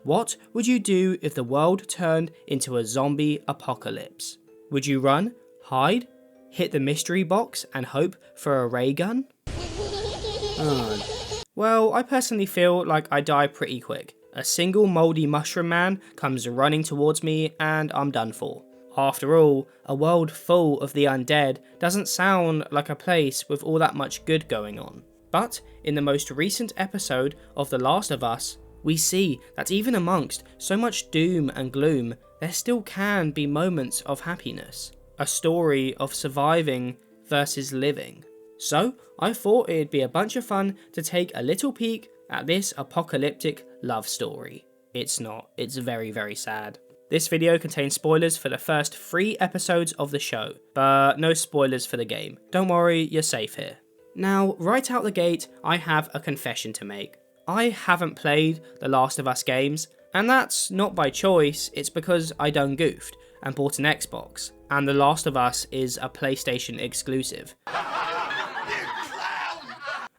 What would you do if the world turned into a zombie apocalypse? Would you run, hide, hit the mystery box and hope for a ray gun? Well, I personally feel like I die pretty quick. A single mouldy mushroom man comes running towards me and I'm done for. After all, a world full of the undead doesn't sound like a place with all that much good going on. But in the most recent episode of The Last of Us, we see that even amongst so much doom and gloom, there still can be moments of happiness. A story of surviving versus living. So, I thought it'd be a bunch of fun to take a little peek at this apocalyptic love story. It's not, it's very, very sad. This video contains spoilers for the first 3 episodes of the show, but no spoilers for the game. Don't worry, you're safe here. Now, right out the gate, I have a confession to make. I haven't played The Last of Us games, and that's not by choice, it's because I done goofed and bought an Xbox, and The Last of Us is a PlayStation exclusive.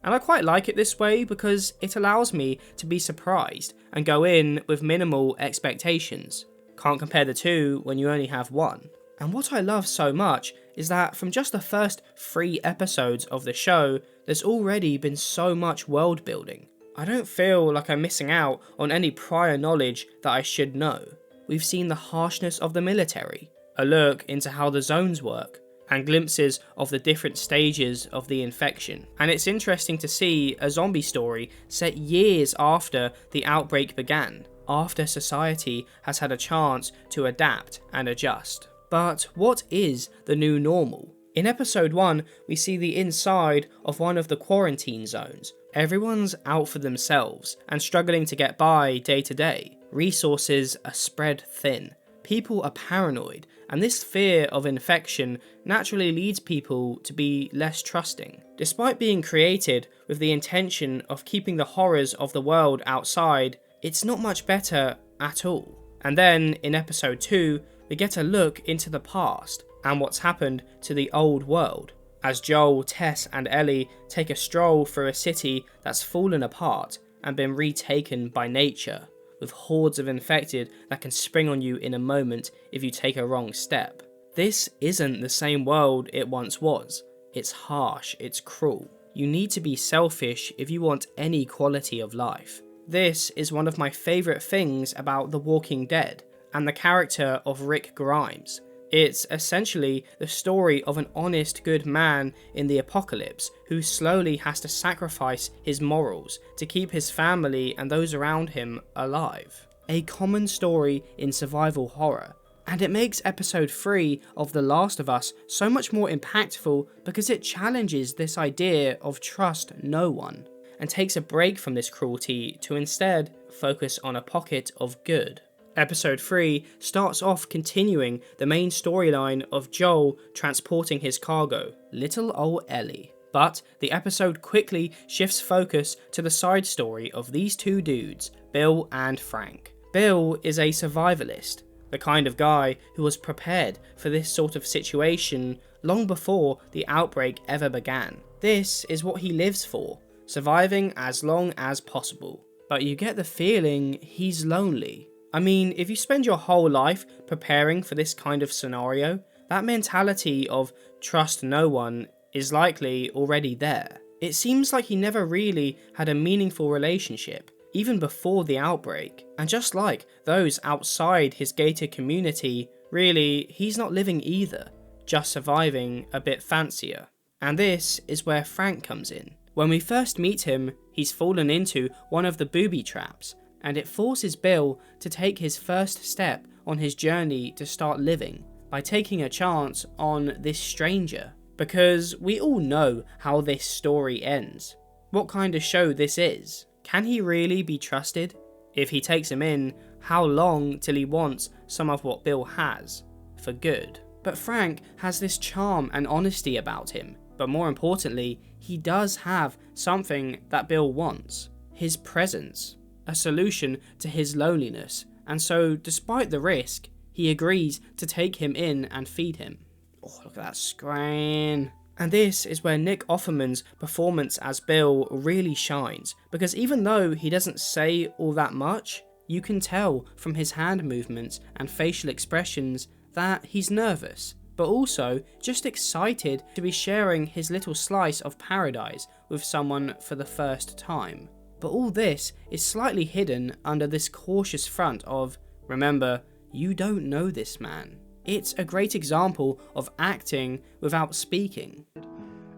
And I quite like it this way because it allows me to be surprised and go in with minimal expectations. Can't compare the two when you only have one. And what I love so much is that from just the first 3 episodes of the show, there's already been so much world building. I don't feel like I'm missing out on any prior knowledge that I should know. We've seen the harshness of the military, a look into how the zones work, and glimpses of the different stages of the infection. And it's interesting to see a zombie story set years after the outbreak began, after society has had a chance to adapt and adjust. But what is the new normal? In episode 1, we see the inside of one of the quarantine zones. Everyone's out for themselves and struggling to get by day to day. Resources are spread thin. People are paranoid, and this fear of infection naturally leads people to be less trusting. Despite being created with the intention of keeping the horrors of the world outside, it's not much better at all. And then, in episode 2, we get a look into the past and what's happened to the old world, as Joel, Tess and Ellie take a stroll through a city that's fallen apart and been retaken by nature, with hordes of infected that can spring on you in a moment if you take a wrong step. This isn't the same world it once was. It's harsh, it's cruel. You need to be selfish if you want any quality of life. This is one of my favourite things about The Walking Dead, and the character of Rick Grimes. It's essentially the story of an honest good man in the apocalypse who slowly has to sacrifice his morals to keep his family and those around him alive. A common story in survival horror, and it makes episode 3 of The Last of Us so much more impactful because it challenges this idea of trust no one, and takes a break from this cruelty to instead focus on a pocket of good. Episode 3 starts off continuing the main storyline of Joel transporting his cargo, little old Ellie. But the episode quickly shifts focus to the side story of these 2 dudes, Bill and Frank. Bill is a survivalist, the kind of guy who was prepared for this sort of situation long before the outbreak ever began. This is what he lives for, surviving as long as possible. But you get the feeling he's lonely. I mean, if you spend your whole life preparing for this kind of scenario, that mentality of trust no one is likely already there. It seems like he never really had a meaningful relationship, even before the outbreak. And just like those outside his gated community, really, he's not living either, just surviving a bit fancier. And this is where Frank comes in. When we first meet him, he's fallen into one of the booby traps, and it forces Bill to take his first step on his journey to start living by taking a chance on this stranger. Because we all know how this story ends. What kind of show this is. Can he really be trusted? If he takes him in, how long till he wants some of what Bill has? For good. But Frank has this charm and honesty about him. But more importantly, he does have something that Bill wants. His presence. A solution to his loneliness, and so despite the risk, he agrees to take him in and feed him. Oh, look at that screen. And this is where Nick Offerman's performance as Bill really shines, because even though he doesn't say all that much, You can tell from his hand movements and facial expressions that he's nervous, but also just excited to be sharing his little slice of paradise with someone for the first time. But all this is slightly hidden under this cautious front of, remember, you don't know this man. It's a great example of acting without speaking.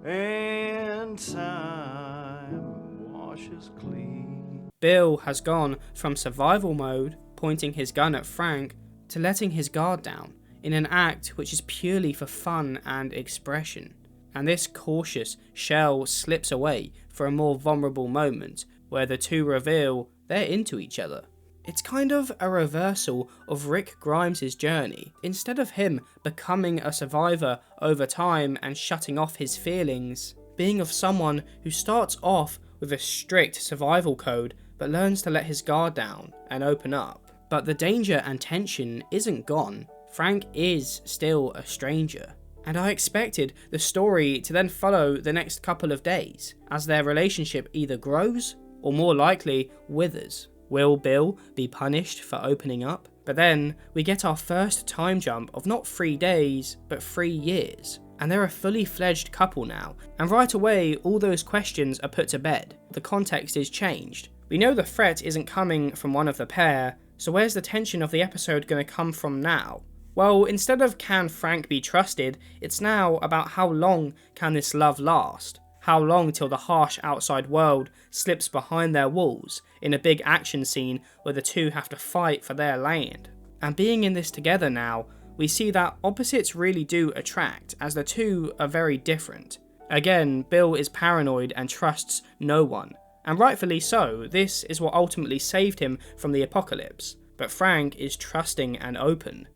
And time washes clean. Bill has gone from survival mode, pointing his gun at Frank, to letting his guard down, in an act which is purely for fun and expression. And this cautious shell slips away for a more vulnerable moment, where the two reveal they're into each other. It's kind of a reversal of Rick Grimes' journey. Instead of him becoming a survivor over time and shutting off his feelings, being of someone who starts off with a strict survival code but learns to let his guard down and open up. But the danger and tension isn't gone. Frank is still a stranger. And I expected the story to then follow the next couple of days, as their relationship either grows or more likely withers. Will Bill be punished for opening up? But then we get our first time jump of not 3 days, but 3 years. And they're a fully fledged couple now, and right away all those questions are put to bed. The context is changed. We know the threat isn't coming from one of the pair, so where's the tension of the episode going to come from now? Well, instead of can Frank be trusted, it's now about how long can this love last? How long till the harsh outside world slips behind their walls in a big action scene where the two have to fight for their land? And being in this together now, we see that opposites really do attract, as the two are very different. Again, Bill is paranoid and trusts no one, and rightfully so. This is what ultimately saved him from the apocalypse. But Frank is trusting and open.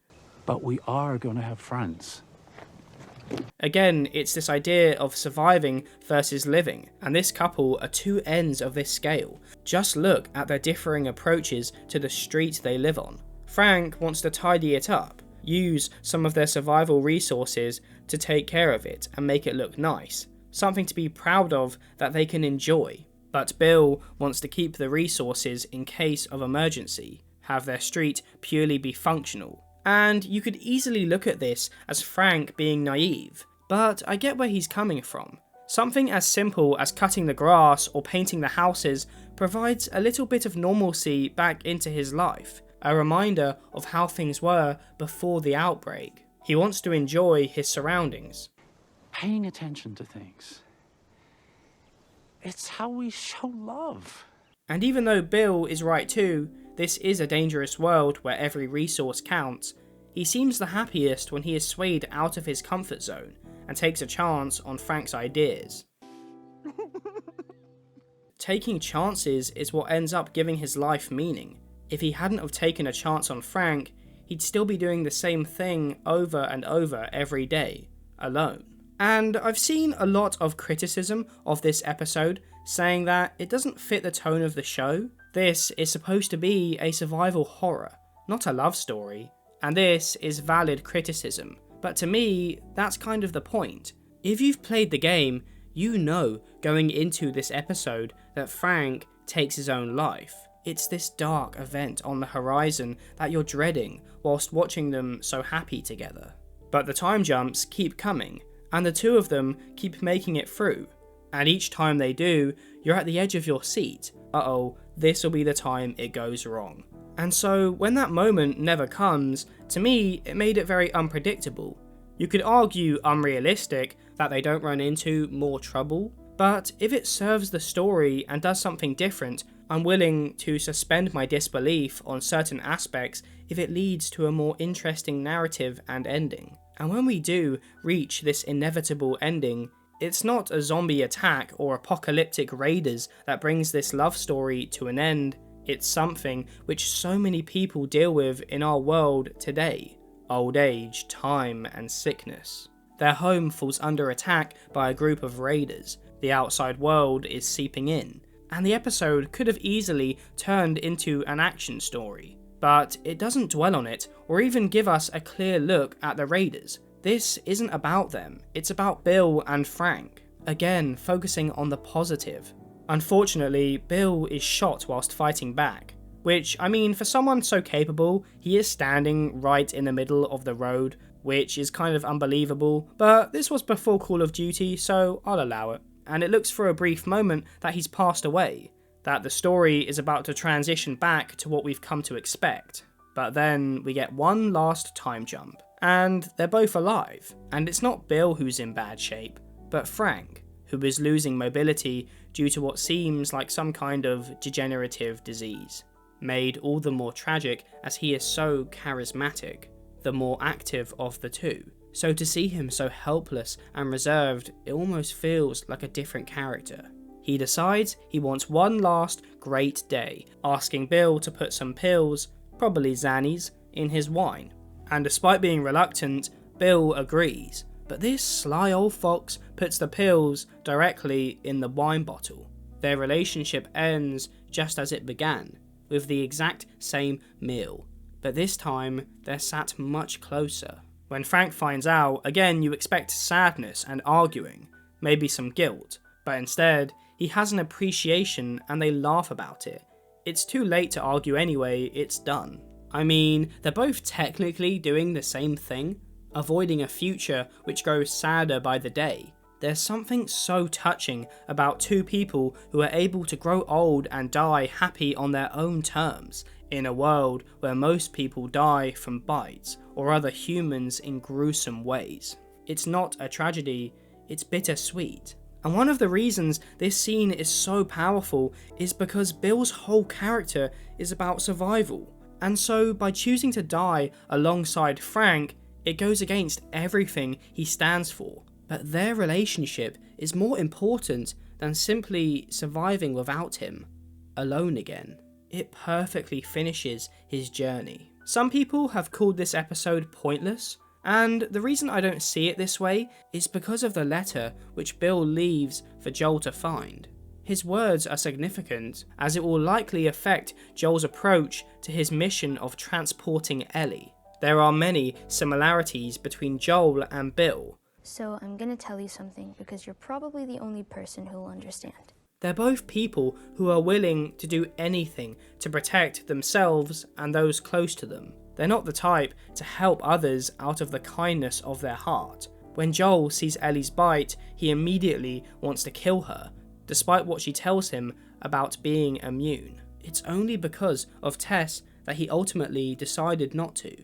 But we are going to have friends. Again, it's this idea of surviving versus living, and this couple are two ends of this scale. Just look at their differing approaches to the street they live on. Frank wants to tidy it up, use some of their survival resources to take care of it and make it look nice, something to be proud of that they can enjoy. But Bill wants to keep the resources in case of emergency, have their street purely be functional. And you could easily look at this as Frank being naive, but I get where he's coming from. Something as simple as cutting the grass or painting the houses provides a little bit of normalcy back into his life, a reminder of how things were before the outbreak. He wants to enjoy his surroundings. Paying attention to things. It's how we show love. And even though Bill is right too, this is a dangerous world where every resource counts, he seems the happiest when he is swayed out of his comfort zone and takes a chance on Frank's ideas. Taking chances is what ends up giving his life meaning. If he hadn't have taken a chance on Frank, he'd still be doing the same thing over and over every day, alone. And I've seen a lot of criticism of this episode, saying that it doesn't fit the tone of the show. This is supposed to be a survival horror, not a love story, and this is valid criticism. But to me, that's kind of the point. If you've played the game, you know going into this episode that Frank takes his own life. It's this dark event on the horizon that you're dreading whilst watching them so happy together. But the time jumps keep coming, and the two of them keep making it through. And each time they do, you're at the edge of your seat. Uh-oh, this will be the time it goes wrong. And so when that moment never comes, to me it made it very unpredictable. You could argue unrealistic that they don't run into more trouble, but if it serves the story and does something different, I'm willing to suspend my disbelief on certain aspects if it leads to a more interesting narrative and ending. And when we do reach this inevitable ending, it's not a zombie attack or apocalyptic raiders that brings this love story to an end. It's something which so many people deal with in our world today: old age, time, and sickness. Their home falls under attack by a group of raiders. The outside world is seeping in, and the episode could have easily turned into an action story. But it doesn't dwell on it, or even give us a clear look at the raiders. This isn't about them, it's about Bill and Frank. Again, focusing on the positive. Unfortunately, Bill is shot whilst fighting back. which, I mean, for someone so capable, he is standing right in the middle of the road, which is kind of unbelievable, but this was before Call of Duty, so I'll allow it. And it looks for a brief moment that he's passed away, that the story is about to transition back to what we've come to expect. But then we get one last time jump, and they're both alive, and it's not Bill who's in bad shape, but Frank, who is losing mobility due to what seems like some kind of degenerative disease, made all the more tragic as he is so charismatic, the more active of the two. So to see him so helpless and reserved, it almost feels like a different character. He decides he wants one last great day, asking Bill to put some pills, probably Xannies, in his wine. And despite being reluctant, Bill agrees, but this sly old fox puts the pills directly in the wine bottle. Their relationship ends just as it began, with the exact same meal, but this time they're sat much closer. When Frank finds out, again you expect sadness and arguing, maybe some guilt, but instead he has an appreciation and they laugh about it. It's too late to argue anyway, it's done. I mean, they're both technically doing the same thing, avoiding a future which grows sadder by the day. There's something so touching about two people who are able to grow old and die happy on their own terms, in a world where most people die from bites or other humans in gruesome ways. It's not a tragedy, it's bittersweet. And one of the reasons this scene is so powerful is because Bill's whole character is about survival. And so by choosing to die alongside Frank, it goes against everything he stands for. But their relationship is more important than simply surviving without him, alone again. It perfectly finishes his journey. Some people have called this episode pointless, and the reason I don't see it this way is because of the letter which Bill leaves for Joel to find. His words are significant, as it will likely affect Joel's approach to his mission of transporting Ellie. There are many similarities between Joel and Bill. So I'm gonna tell you something because you're probably the only person who'll understand. They're both people who are willing to do anything to protect themselves and those close to them. They're not the type to help others out of the kindness of their heart. When Joel sees Ellie's bite, he immediately wants to kill her, despite what she tells him about being immune. It's only because of Tess that he ultimately decided not to.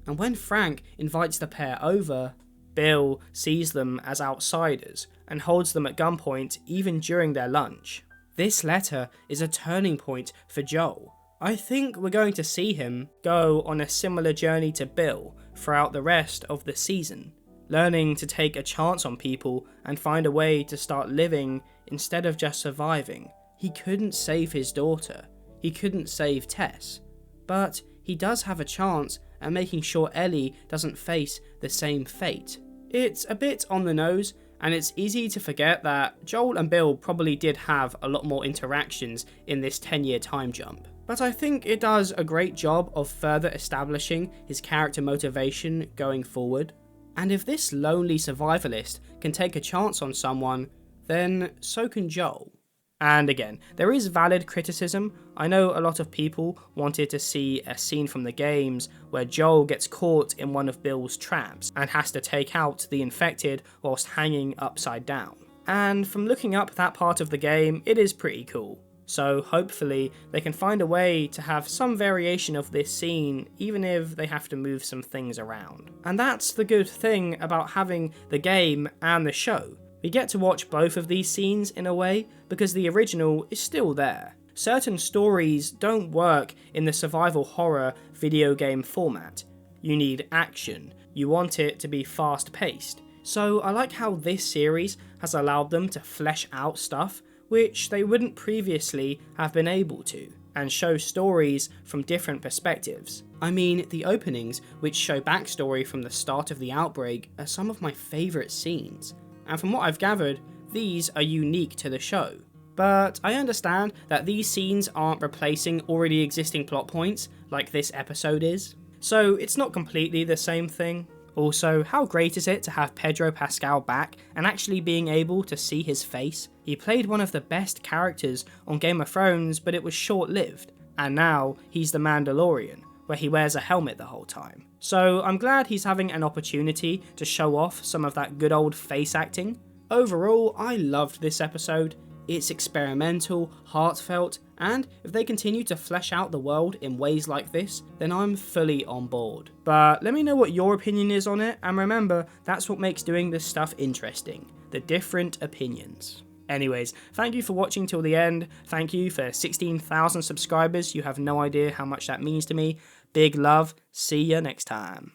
And when Frank invites the pair over, Bill sees them as outsiders and holds them at gunpoint even during their lunch. This letter is a turning point for Joel. I think we're going to see him go on a similar journey to Bill throughout the rest of the season, learning to take a chance on people and find a way to start living instead of just surviving. He couldn't save his daughter, he couldn't save Tess, but he does have a chance at making sure Ellie doesn't face the same fate. It's a bit on the nose, and it's easy to forget that Joel and Bill probably did have a lot more interactions in this 10-year time jump. But I think it does a great job of further establishing his character motivation going forward. And if this lonely survivalist can take a chance on someone, then so can Joel. And again, there is valid criticism. I know a lot of people wanted to see a scene from the games where Joel gets caught in one of Bill's traps and has to take out the infected whilst hanging upside down. And from looking up that part of the game, it is pretty cool. So hopefully they can find a way to have some variation of this scene, even if they have to move some things around. And that's the good thing about having the game and the show. We get to watch both of these scenes in a way, because the original is still there. Certain stories don't work in the survival horror video game format. You need action, you want it to be fast paced. So I like how this series has allowed them to flesh out stuff which they wouldn't previously have been able to, and show stories from different perspectives. I mean, the openings, which show backstory from the start of the outbreak, are some of my favourite scenes. And from what I've gathered, these are unique to the show. But I understand that these scenes aren't replacing already existing plot points like this episode is, so it's not completely the same thing. Also, how great is it to have Pedro Pascal back and actually being able to see his face? He played one of the best characters on Game of Thrones, but it was short-lived. And now he's the Mandalorian, where he wears a helmet the whole time. So I'm glad he's having an opportunity to show off some of that good old face acting. Overall, I loved this episode. It's experimental, heartfelt, and if they continue to flesh out the world in ways like this, then I'm fully on board. But let me know what your opinion is on it, and remember, that's what makes doing this stuff interesting, the different opinions. Anyways, thank you for watching till the end. Thank you for 16,000 subscribers. You have no idea how much that means to me. Big love. See ya next time.